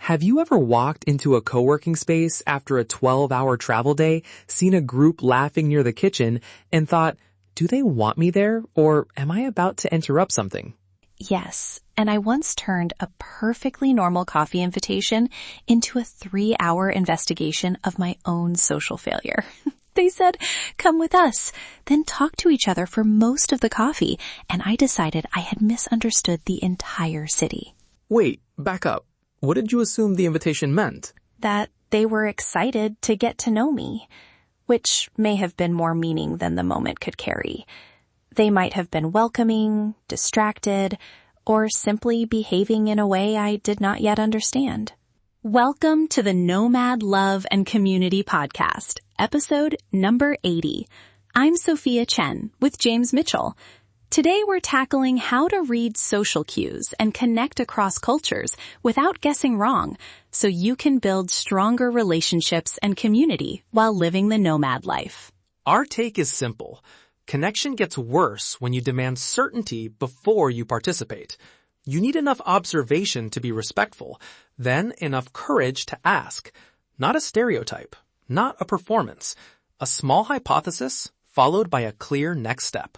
Have you ever walked into a co-working space after a 12-hour travel day, seen a group laughing near the kitchen, and thought, do they want me there, or am I about to interrupt something? Yes, and I once turned a perfectly normal coffee invitation into a 3-hour investigation of my own social failure. They said, come with us, then talk to each other for most of the coffee, and I decided I had misunderstood the entire city. Wait, back up. What did you assume the invitation meant? That they were excited to get to know me, which may have been more meaning than the moment could carry. They might have been welcoming, distracted, or simply behaving in a way I did not yet understand. Welcome to the Nomad Love and Community Podcast, episode number 80. I'm Sophia Chen with James Mitchell. Today we're tackling how to read social cues and connect across cultures without guessing wrong, so you can build stronger relationships and community while living the nomad life. Our take is simple. Connection gets worse when you demand certainty before you participate. You need enough observation to be respectful, then enough courage to ask. Not a stereotype, not a performance. A small hypothesis followed by a clear next step.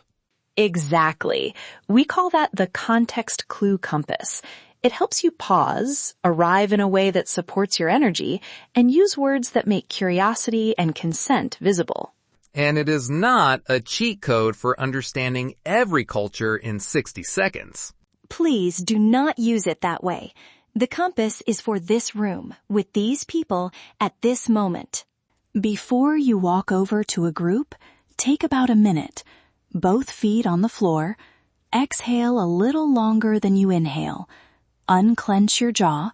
Exactly. We call that the context clue compass. It helps you pause, arrive in a way that supports your energy, and use words that make curiosity and consent visible. And it is not a cheat code for understanding every culture in 60 seconds. Please do not use it that way. The compass is for this room, with these people, at this moment. Before you walk over to a group, take about a minute. Both feet on the floor. Exhale a little longer than you inhale. Unclench your jaw.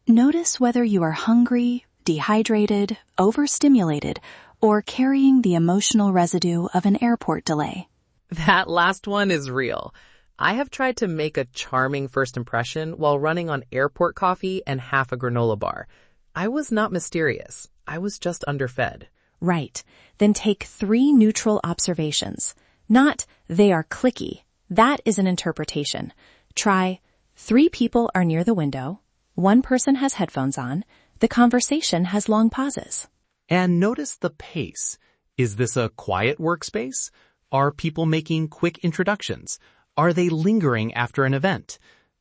Notice whether you are hungry, dehydrated, overstimulated, or carrying the emotional residue of an airport delay. That last one is real. I have tried to make a charming first impression while running on airport coffee and half a granola bar. I was not mysterious. I was just underfed. Right. Then take 3 neutral observations. Not, they are cliquey. That is an interpretation. Try, 3 people are near the window. 1 person has headphones on. The conversation has long pauses. And notice the pace. Is this a quiet workspace? Are people making quick introductions? Are they lingering after an event?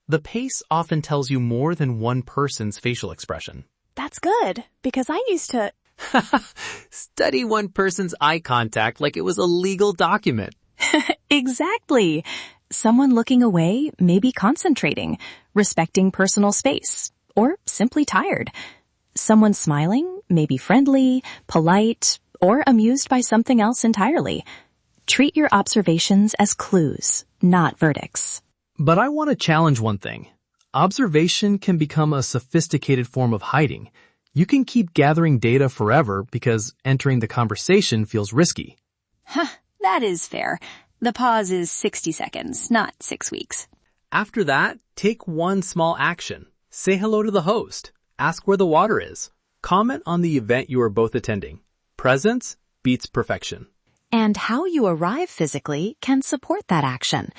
The pace often tells you more than one person's facial expression. That's good, because I used to... Study one person's eye contact like it was a legal document. Exactly. Someone looking away may be concentrating, respecting personal space, or simply tired. Someone smiling may be friendly, polite, or amused by something else entirely. Treat your observations as clues, not verdicts. But I want to challenge one thing. Observation can become a sophisticated form of hiding. You can keep gathering data forever because entering the conversation feels risky. That is fair. The pause is 60 seconds, not 6 weeks. After that, take one small action. Say hello to the host. Ask where the water is. Comment on the event you are both attending. Presence beats perfection. And how you arrive physically can support that action.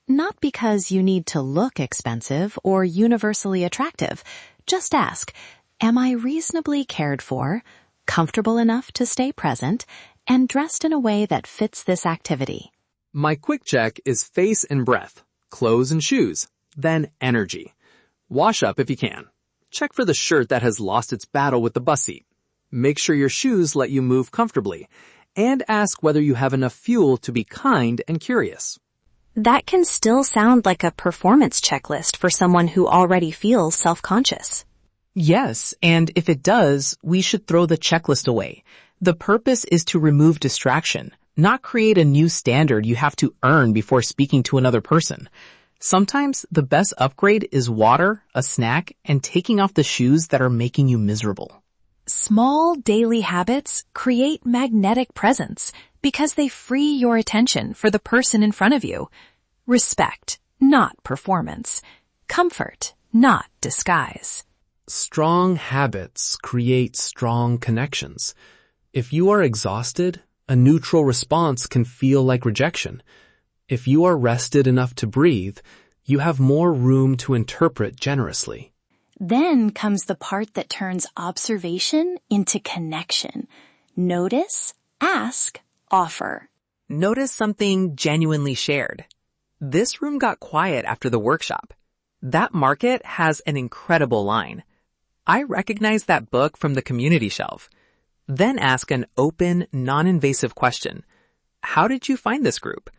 Not because you need to look expensive or universally attractive. Just ask, am I reasonably cared for, comfortable enough to stay present, and dressed in a way that fits this activity? My quick check is face and breath, clothes and shoes, then energy. Wash up if you can. Check for the shirt that has lost its battle with the bus seat. Make sure your shoes let you move comfortably, and ask whether you have enough fuel to be kind and curious. That can still sound like a performance checklist for someone who already feels self-conscious. Yes, and if it does, we should throw the checklist away. The purpose is to remove distraction, not create a new standard you have to earn before speaking to another person. Sometimes the best upgrade is water, a snack, and taking off the shoes that are making you miserable. Small daily habits create magnetic presence because they free your attention for the person in front of you. Respect, not performance. Comfort, not disguise. Strong habits create strong connections. If you are exhausted, a neutral response can feel like rejection. If you are rested enough to breathe, you have more room to interpret generously. Then comes the part that turns observation into connection. Notice, ask, offer. Notice something genuinely shared. This room got quiet after the workshop. That market has an incredible line. I recognize that book from the community shelf. Then ask an open, non-invasive question. How did you find this group?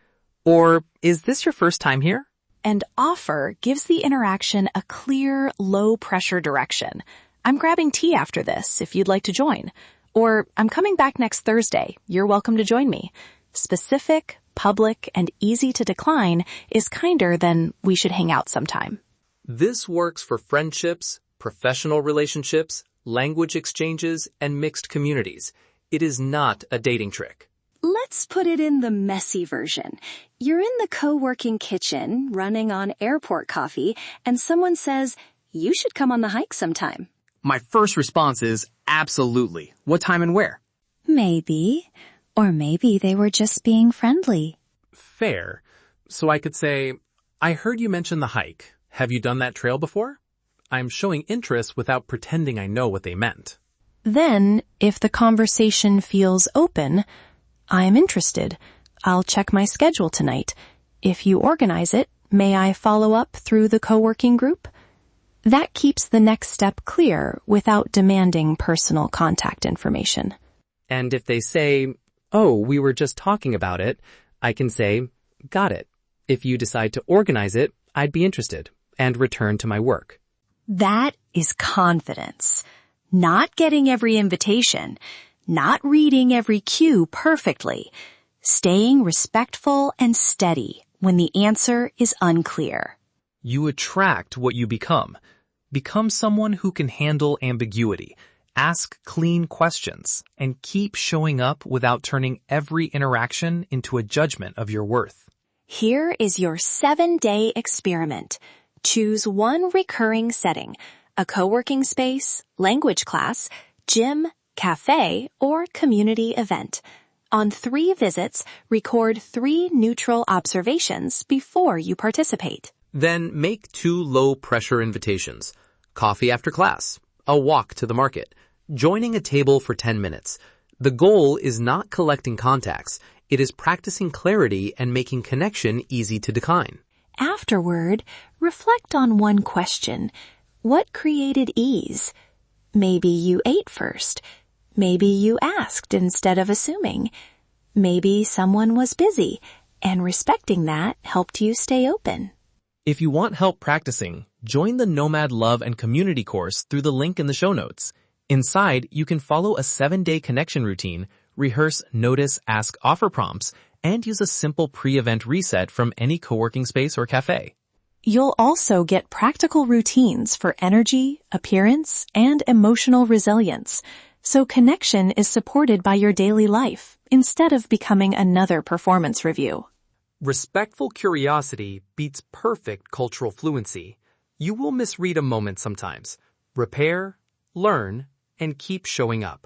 Or, is this your first time here? And offer gives the interaction a clear, low-pressure direction. I'm grabbing tea after this if you'd like to join. Or, I'm coming back next Thursday. You're welcome to join me. Specific, public, and easy to decline is kinder than we should hang out sometime. This works for friendships, professional relationships, language exchanges, and mixed communities. It is not a dating trick. Let's put it in the messy version. You're in the co-working kitchen, running on airport coffee, and someone says, you should come on the hike sometime. My first response is, absolutely. What time and where? Maybe. Or maybe they were just being friendly. Fair. So I could say, I heard you mention the hike. Have you done that trail before? I'm showing interest without pretending I know what they meant. Then, if the conversation feels open, I'm interested. I'll check my schedule tonight. If you organize it, may I follow up through the co-working group? That keeps the next step clear without demanding personal contact information. And if they say, oh, we were just talking about it, I can say, got it. If you decide to organize it, I'd be interested, and return to my work. That is confidence. Not getting every invitation. Not reading every cue perfectly. Staying respectful and steady when the answer is unclear. You attract what you become. Become someone who can handle ambiguity, ask clean questions, and keep showing up without turning every interaction into a judgment of your worth. Here is your 7-day experiment. Choose one recurring setting, a co-working space, language class, gym, cafe, or community event. On 3 visits, record 3 neutral observations before you participate. Then make 2 low-pressure invitations. Coffee after class, a walk to the market, joining a table for 10 minutes. The goal is not collecting contacts. It is practicing clarity and making connection easy to decline. Afterward, reflect on one question. What created ease? Maybe you ate first. Maybe you asked instead of assuming. Maybe someone was busy, and respecting that helped you stay open. If you want help practicing, join the Nomad Love and Community course through the link in the show notes. Inside, you can follow a 7-day connection routine, rehearse notice, ask, offer prompts, and use a simple pre-event reset from any co-working space or cafe. You'll also get practical routines for energy, appearance, and emotional resilience, so connection is supported by your daily life instead of becoming another performance review. Respectful curiosity beats perfect cultural fluency. You will misread a moment sometimes. Repair, learn, and keep showing up.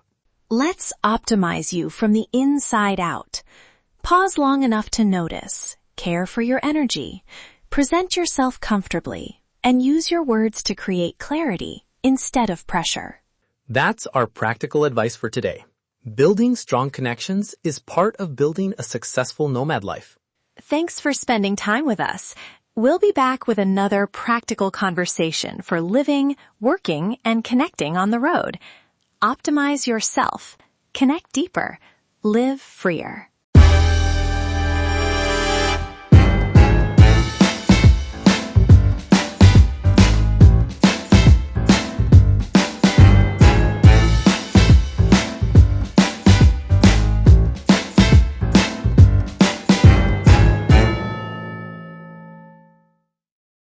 Let's optimize you from the inside out. Pause long enough to notice, care for your energy, present yourself comfortably, and use your words to create clarity instead of pressure. That's our practical advice for today. Building strong connections is part of building a successful nomad life. Thanks for spending time with us. We'll be back with another practical conversation for living, working, and connecting on the road. Optimize yourself. Connect deeper. Live freer.